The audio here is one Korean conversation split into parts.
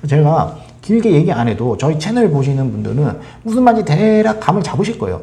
제가 길게 얘기 안 해도 저희 채널 보시는 분들은 무슨 말인지 대략 감을 잡으실 거예요.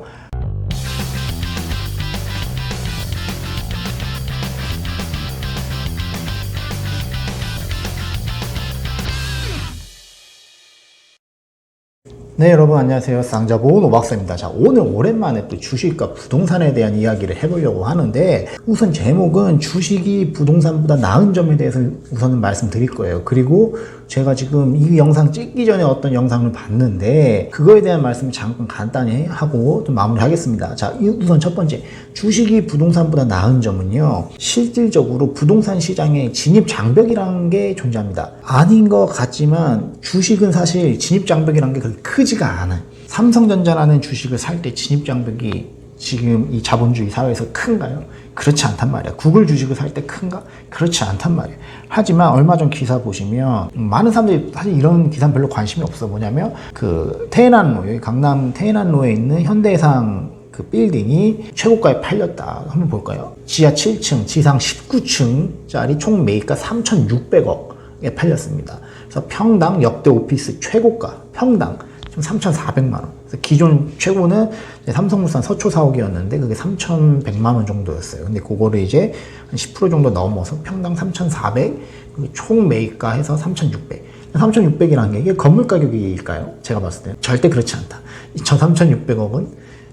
네, 여러분 안녕하세요. 쌍자보은 오박사입니다. 자, 오늘 오랜만에 또 주식과 부동산에 대한 이야기를 해보려고 하는데, 우선 제목은 주식이 부동산보다 나은 점에 대해서 우선은 말씀드릴 거예요. 그리고 제가 지금 이 영상 찍기 전에 어떤 영상을 봤는데 그거에 대한 말씀을 잠깐 간단히 하고 좀 마무리하겠습니다. 자, 우선 첫 번째, 주식이 부동산보다 나은 점은요, 실질적으로 부동산 시장에 진입 장벽이라는 게 존재합니다. 아닌 것 같지만 주식은 사실 진입 장벽이라는 게 그렇게 크지가 않아요. 삼성전자라는 주식을 살 때 진입 장벽이 지금 이 자본주의 사회에서 큰가요? 그렇지 않단 말이야. 구글 주식을 살 때 큰가? 그렇지 않단 말이야. 하지만 얼마 전 기사 보시면 많은 사람들이 사실 이런 기사는 별로 관심이 없어. 뭐냐면 그 태해난로, 여기 강남 태해난로에 있는 현대해상 그 빌딩이 최고가에 팔렸다. 한번 볼까요? 지하 7층, 지상 19층짜리 총 매입가 3,600억에 팔렸습니다. 그래서 평당 역대 오피스 최고가, 평당 지금 3,400만 원. 그래서 기존 최고는 삼성물산 서초 사옥이었는데 그게 3,100만 원 정도였어요. 근데 그거를 이제 한 10% 정도 넘어서 평당 3,400, 총 매입가 해서 3,600. 3,600이라는 게 이게 건물 가격일까요? 제가 봤을 때 절대 그렇지 않다. 저 3,600억은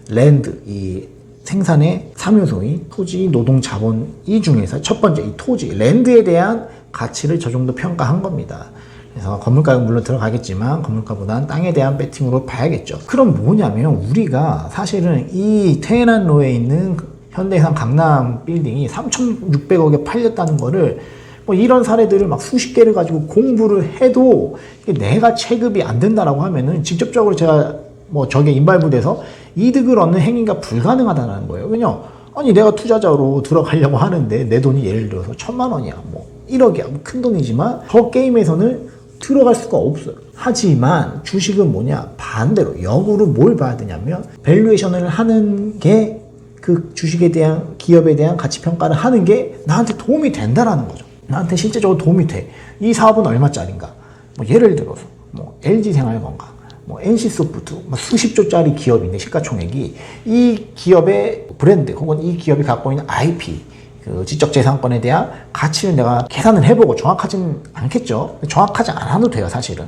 랜드, 이 생산의 3요소인 토지, 노동, 자본 이 중에서 첫 번째 이 토지, 랜드에 대한 가치를 저 정도 평가한 겁니다. 그래서 건물가가 물론 들어가겠지만 건물가보다는 땅에 대한 배팅으로 봐야겠죠. 그럼 뭐냐면 우리가 사실은 이 태해난로에 있는 현대해상 강남 빌딩이 3,600억에 팔렸다는 거를 뭐 이런 사례들을 막 수십 개를 가지고 공부를 해도 내가 체급이 안 된다라고 하면은 직접적으로 제가 뭐 저게 인발부돼서 이득을 얻는 행위가 불가능하다는 거예요. 왜냐? 아니 내가 투자자로 들어가려고 하는데 내 돈이 예를 들어서 1,000만 원이야, 뭐 1억이야, 뭐 큰 돈이지만 저 게임에서는 들어갈 수가 없어요. 하지만 주식은 뭐냐? 반대로 역으로 뭘 봐야 되냐면 밸류에이션을 하는 게 그 주식에 대한 기업에 대한 가치 평가를 하는 게 나한테 도움이 된다라는 거죠. 나한테 실제적으로 도움이 돼. 이 사업은 얼마짜리인가? 뭐 예를 들어서 뭐 LG생활건강, 뭐 NC소프트, 뭐 수십조짜리 기업인데 시가총액이 이 기업의 브랜드 혹은 이 기업이 갖고 있는 IP, 그 지적재산권에 대한 가치를 내가 계산을 해보고, 정확하진 않겠죠. 정확하지 않아도 돼요, 사실은.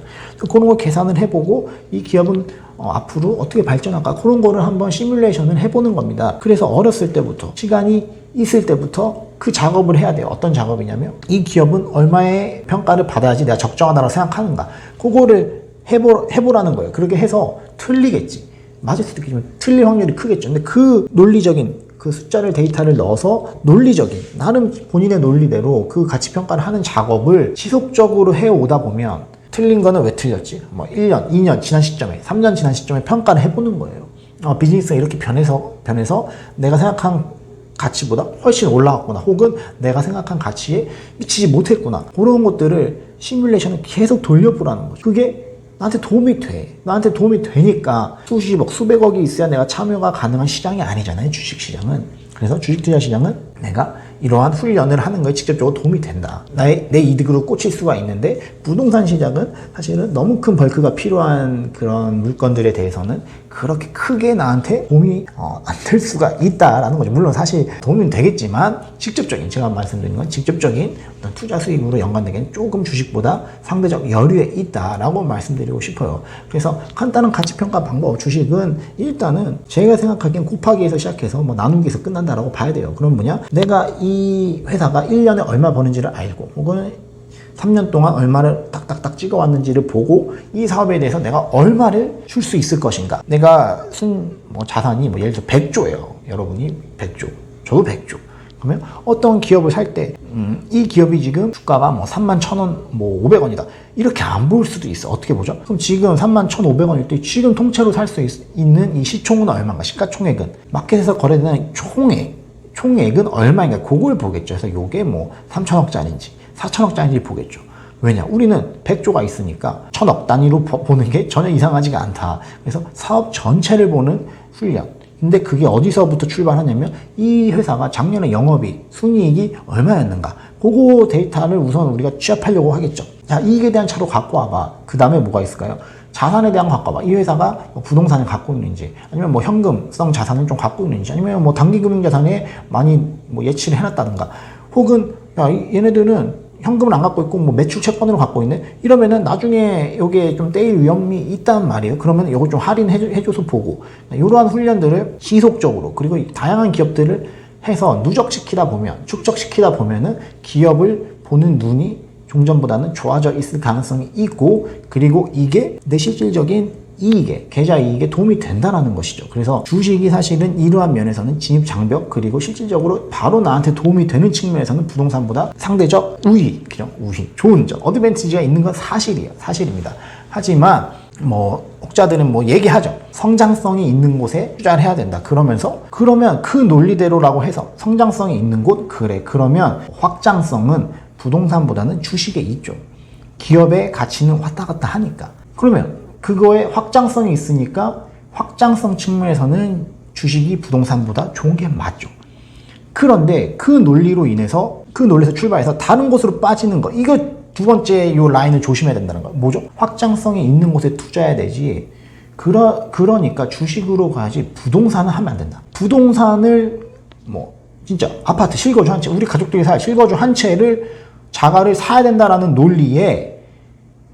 그런 걸 계산을 해보고 이 기업은 앞으로 어떻게 발전할까, 그런 거를 한번 시뮬레이션을 해보는 겁니다. 그래서 어렸을 때부터, 시간이 있을 때부터 그 작업을 해야 돼요. 어떤 작업이냐면 이 기업은 얼마의 평가를 받아야지 내가 적정하다고 생각하는가, 그거를 해보라는 거예요. 그렇게 해서 틀리겠지, 맞을 수도 있겠지만 틀릴 확률이 크겠죠. 근데 그 논리적인 그 숫자를, 데이터를 넣어서 논리적인, 나름 본인의 논리대로 그 가치 평가를 하는 작업을 지속적으로 해오다 보면 틀린 거는 왜 틀렸지? 뭐 1년, 2년 지난 시점에, 3년 지난 시점에 평가를 해보는 거예요. 비즈니스가 이렇게 변해서 내가 생각한 가치보다 훨씬 올라갔구나, 혹은 내가 생각한 가치에 미치지 못했구나, 그런 것들을 시뮬레이션을 계속 돌려보라는 거죠. 그게 나한테 도움이 돼. 나한테 도움이 되니까 수십억, 수백억이 있어야 내가 참여가 가능한 시장이 아니잖아요, 주식시장은. 그래서 주식 투자 시장은 내가 이러한 훈련을 하는 거에 직접적으로 도움이 된다. 내 이득으로 꽂힐 수가 있는데, 부동산 시장은 사실은 너무 큰 벌크가 필요한 그런 물건들에 대해서는 그렇게 크게 나한테 도움이 안 될 수가 있다라는 거죠. 물론 사실 도움은 되겠지만 직접적인, 제가 말씀드린 건 직접적인 어떤 투자 수익으로 연관되기엔 조금 주식보다 상대적 여유에 있다라고 말씀드리고 싶어요. 그래서 간단한 가치평가 방법, 주식은 일단은 제가 생각하기엔 곱하기에서 시작해서 뭐 나누기에서 끝난다라고 봐야 돼요. 그럼 뭐냐? 내가 이 회사가 1년에 얼마 버는지를 알고, 혹은 3년 동안 얼마를 딱딱딱 찍어왔는지를 보고 이 사업에 대해서 내가 얼마를 줄 수 있을 것인가. 내가 쓴 뭐 자산이 뭐 예를 들어 100조예요. 여러분이 100조, 저도 100조. 그러면 어떤 기업을 살 때 이 기업이 지금 주가가 뭐 31,000원, 뭐 500원이다, 이렇게 안 보일 수도 있어. 어떻게 보죠? 그럼 지금 31,500원일 때 지금 통째로 살 수 있는 이 시총은 얼마인가? 시가총액은, 마켓에서 거래되는 총액은 얼마인가? 그걸 보겠죠. 그래서 요게 뭐 3,000억짜리인지 4,000억짜리인지 보겠죠. 왜냐? 우리는 100조가 있으니까 1,000억 단위로 보는 게 전혀 이상하지가 않다. 그래서 사업 전체를 보는 훈련. 근데 그게 어디서부터 출발하냐면 이 회사가 작년에 영업이익, 순이익이 얼마였는가, 그거 데이터를 우선 우리가 취합하려고 하겠죠. 자, 이익에 대한 차로 갖고 와봐. 그 다음에 뭐가 있을까요? 자산에 대한 거 갖고 와봐. 이 회사가 부동산을 갖고 있는지, 아니면 뭐 현금성 자산을 좀 갖고 있는지, 아니면 뭐 단기금융자산에 많이 뭐 예치를 해놨다든가, 혹은 야, 얘네들은 현금을 안 갖고 있고 뭐 매출 채권으로 갖고 있네? 이러면은 나중에 요게 좀 떼일 위험이 있단 말이에요. 그러면 요거 좀 할인해줘서 보고, 이러한 훈련들을 지속적으로, 그리고 다양한 기업들을 해서 누적시키다 보면, 축적시키다 보면은 기업을 보는 눈이 종전보다는 좋아져 있을 가능성이 있고, 그리고 이게 내 실질적인 이익에, 계좌 이익에 도움이 된다는 것이죠. 그래서 주식이 사실은 이러한 면에서는 진입 장벽, 그리고 실질적으로 바로 나한테 도움이 되는 측면에서는 부동산보다 상대적 우위, 그죠? 우위, 좋은 점, 어드밴티지가 있는 건 사실이에요. 사실입니다. 하지만 뭐 혹자들은 뭐 얘기하죠. 성장성이 있는 곳에 투자를 해야 된다. 그러면 그 논리대로라고 해서 성장성이 있는 곳, 그래. 그러면 확장성은 부동산보다는 주식에 있죠. 기업의 가치는 왔다 갔다 하니까. 그러면 그거에 확장성이 있으니까 확장성 측면에서는 주식이 부동산보다 좋은 게 맞죠. 그런데 그 논리로 출발해서 다른 곳으로 빠지는 거, 이거 두 번째 요 라인을 조심해야 된다는 거. 뭐죠? 확장성이 있는 곳에 투자해야 되지. 그러니까 주식으로 가야지 부동산은 하면 안 된다. 부동산을 뭐 진짜 아파트 실거주 한 채, 우리 가족들이 살 실거주 한 채를 자가를 사야 된다라는 논리에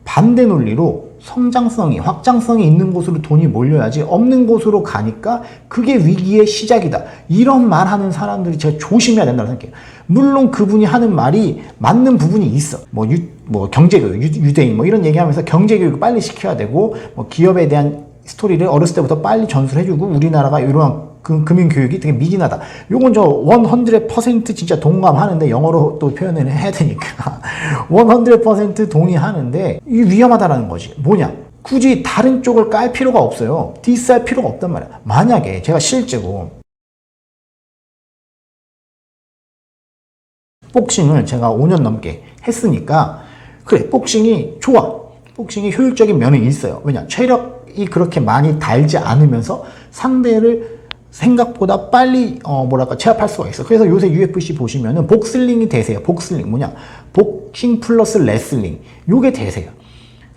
반대 논리로 성장성이, 확장성이 있는 곳으로 돈이 몰려야지, 없는 곳으로 가니까 그게 위기의 시작이다. 이런 말 하는 사람들이 제가 조심해야 된다고 생각해요. 물론 그분이 하는 말이 맞는 부분이 있어. 뭐 경제교육, 유대인 뭐 이런 얘기하면서 경제교육을 빨리 시켜야 되고, 뭐 기업에 대한 스토리를 어렸을 때부터 빨리 전수해주고, 우리나라가 이러한 금융교육이 되게 미진하다. 요건 저 100% 진짜 동감하는데, 영어로 또 표현을 해야 되니까 100% 동의하는데, 이 위험하다라는 거지. 뭐냐? 굳이 다른 쪽을 깔 필요가 없어요. 디스할 필요가 없단 말이야. 만약에 제가 실제로 복싱을 제가 5년 넘게 했으니까, 그래, 복싱이 좋아. 복싱이 효율적인 면이 있어요. 왜냐? 체력이 그렇게 많이 달지 않으면서 상대를 생각보다 빨리 제압할 수가 있어. 그래서 요새 UFC 보시면은 복슬링이 대세야. 복슬링 뭐냐? 복싱 플러스 레슬링. 요게 대세야.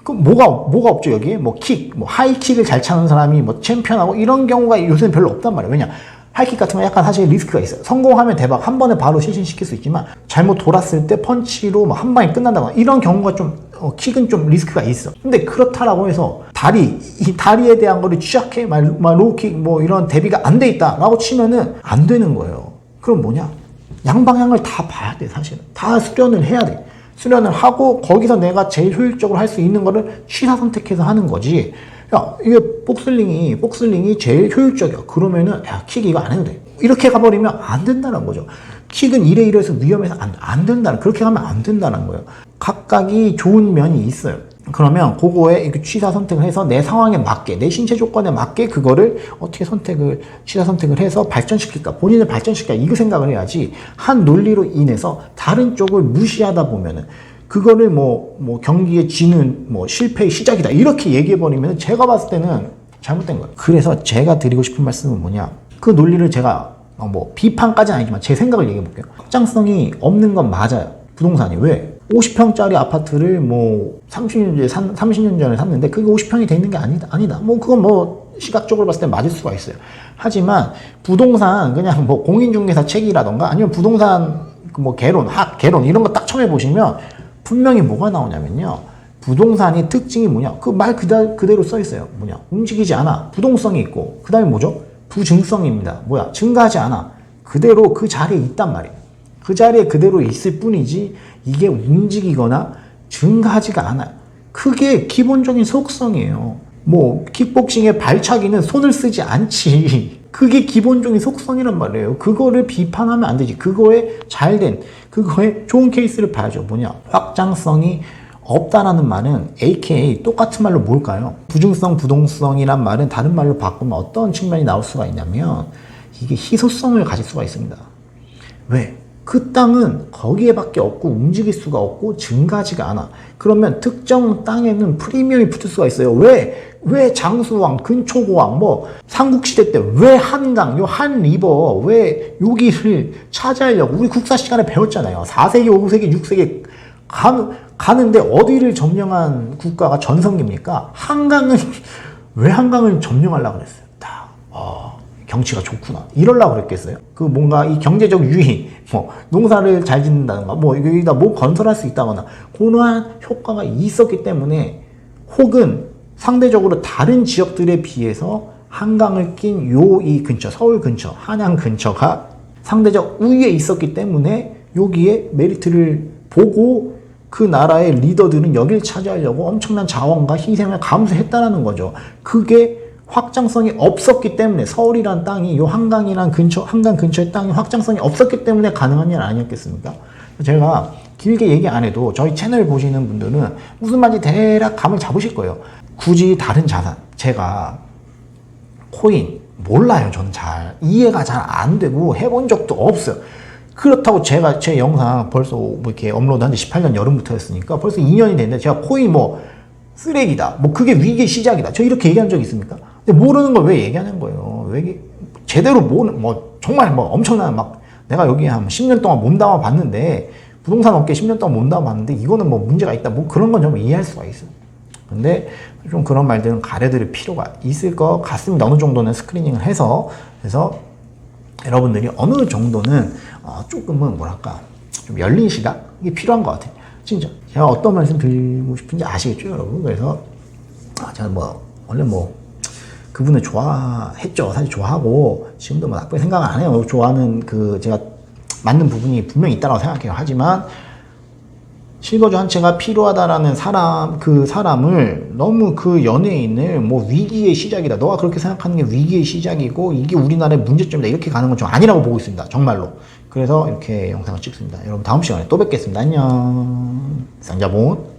그럼 뭐가 없죠 여기에? 뭐 킥, 뭐 하이킥을 잘 차는 사람이 뭐 챔피언하고 이런 경우가 요새는 별로 없단 말이야. 왜냐? 하이킥 같은 건 약간 사실 리스크가 있어요. 성공하면 대박, 한 번에 바로 실신시킬 수 있지만, 잘못 돌았을 때 펀치로 뭐 한 방에 끝난다거나 이런 경우가 좀, 킥은 좀 리스크가 있어. 근데 그렇다라고 해서 이 다리에 대한 거를 쥐약해, 로우킥 뭐 이런 대비가 안 돼 있다라고 치면은 안 되는 거예요. 그럼 뭐냐? 양방향을 다 봐야 돼, 사실은. 다 수련을 해야 돼. 수련을 하고 거기서 내가 제일 효율적으로 할 수 있는 거를 취사 선택해서 하는 거지. 야, 이게 복슬링이 제일 효율적이야. 그러면은, 야, 킥 이거 안 해도 돼. 이렇게 가버리면 안 된다는 거죠. 킥은 이래서 위험해서 안 된다는, 그렇게 하면 안 된다는 거예요. 각각이 좋은 면이 있어요. 그러면 그거에 이렇게 취사 선택을 해서 내 상황에 맞게, 내 신체 조건에 맞게 그거를 어떻게 취사 선택을 해서 발전시킬까, 본인을 발전시킬까, 이거 생각을 해야지, 한 논리로 인해서 다른 쪽을 무시하다 보면은, 그거를 경기에 지는 실패의 시작이다, 이렇게 얘기해버리면 제가 봤을 때는 잘못된 거예요. 그래서 제가 드리고 싶은 말씀은 뭐냐, 그 논리를 제가 비판까지는 아니지만 제 생각을 얘기해 볼게요. 확장성이 없는 건 맞아요. 부동산이. 왜? 50평짜리 아파트를 30년 전에 샀는데 그게 50평이 돼 있는 게 아니다. 그건 시각적으로 봤을 때 맞을 수가 있어요. 하지만 부동산 그냥 공인중개사 책이라던가 아니면 부동산 개론 이런 거 딱 처음 해보시면 분명히 뭐가 나오냐면요. 부동산의 특징이 뭐냐? 그 말 그대로 써 있어요. 뭐냐? 움직이지 않아. 부동성이 있고. 그 다음에 뭐죠? 부증성입니다. 증가하지 않아. 그대로 그 자리에 있단 말이에요. 그 자리에 그대로 있을 뿐이지 이게 움직이거나 증가하지가 않아요. 그게 기본적인 속성이에요. 킥복싱의 발차기는 손을 쓰지 않지. 그게 기본적인 속성이란 말이에요. 그거를 비판하면 안 되지. 그거에 좋은 케이스를 봐야죠. 확장성이 없다라는 말은 AKA 똑같은 말로 뭘까요? 부증성, 부동성이란 말은 다른 말로 바꾸면 어떤 측면이 나올 수가 있냐면 이게 희소성을 가질 수가 있습니다. 왜? 그 땅은 거기에밖에 없고 움직일 수가 없고 증가하지가 않아. 그러면 특정 땅에는 프리미엄이 붙을 수가 있어요. 왜 장수왕, 근초고왕, 삼국시대 때 왜 한강, 한 리버, 왜 여기를 차지하려고 우리 국사 시간에 배웠잖아요. 4세기, 5세기, 6세기 가는데 어디를 점령한 국가가 전성기입니까? 한강은 왜 한강을 점령하려고 그랬어요? 경치가 좋구나 이러려고 그랬겠어요? 그 뭔가 이 경제적 유인, 뭐 농사를 잘 짓는다든가 뭐 여기다 뭐 건설할 수 있다거나 그러한 효과가 있었기 때문에, 혹은 상대적으로 다른 지역들에 비해서 한강을 낀 요 이 근처, 서울 근처, 한양 근처가 상대적 우위에 있었기 때문에 여기에 메리트를 보고 그 나라의 리더들은 여길 차지하려고 엄청난 자원과 희생을 감수했다라는 거죠. 그게 확장성이 없었기 때문에, 서울이란 땅이 요 한강 근처의 땅이 확장성이 없었기 때문에 가능한 일 아니었겠습니까? 제가 길게 얘기 안 해도 저희 채널 보시는 분들은 무슨 말인지 대략 감을 잡으실 거예요. 굳이 다른 자산, 제가 코인 몰라요. 저는 잘 이해가 잘 안 되고 해본 적도 없어요. 그렇다고 제가 제 영상 벌써 뭐 이렇게 업로드한 지 18년 여름부터 했으니까 벌써 2년이 됐는데 제가 코인 뭐 쓰레기다, 뭐 그게 위기의 시작이다, 저 이렇게 얘기한 적 있습니까? 근데 모르는 걸 왜 얘기하는 거예요? 왜 제대로 뭐 정말 뭐 엄청난, 막 내가 여기 한 10년 동안 몸담아 봤는데, 부동산 업계 10년 동안 몸담아 봤는데 이거는 뭐 문제가 있다, 뭐 그런 건 좀 이해할 수가 있어요. 근데 좀 그런 말들은 가려드릴 필요가 있을 것 같습니다. 어느 정도는 스크리닝을 해서. 그래서 여러분들이 어느 정도는 조금은 뭐랄까 좀 열린 시각이 필요한 것 같아요. 진짜 제가 어떤 말씀 드리고 싶은지 아시겠죠, 여러분? 그래서 제가 뭐 원래 뭐 그분을 좋아했죠. 사실 좋아하고 지금도 뭐 나쁘게 생각 안 해요. 좋아하는 그 제가 맞는 부분이 분명히 있다고 생각해요. 하지만 실거주 한 채가 필요하다라는 그 사람을 너무, 그 연예인을 뭐 위기의 시작이다, 너가 그렇게 생각하는 게 위기의 시작이고 이게 우리나라의 문제점이다, 이렇게 가는 건 좀 아니라고 보고 있습니다. 정말로. 그래서 이렇게 영상을 찍습니다. 여러분 다음 시간에 또 뵙겠습니다. 안녕. 쌍자본.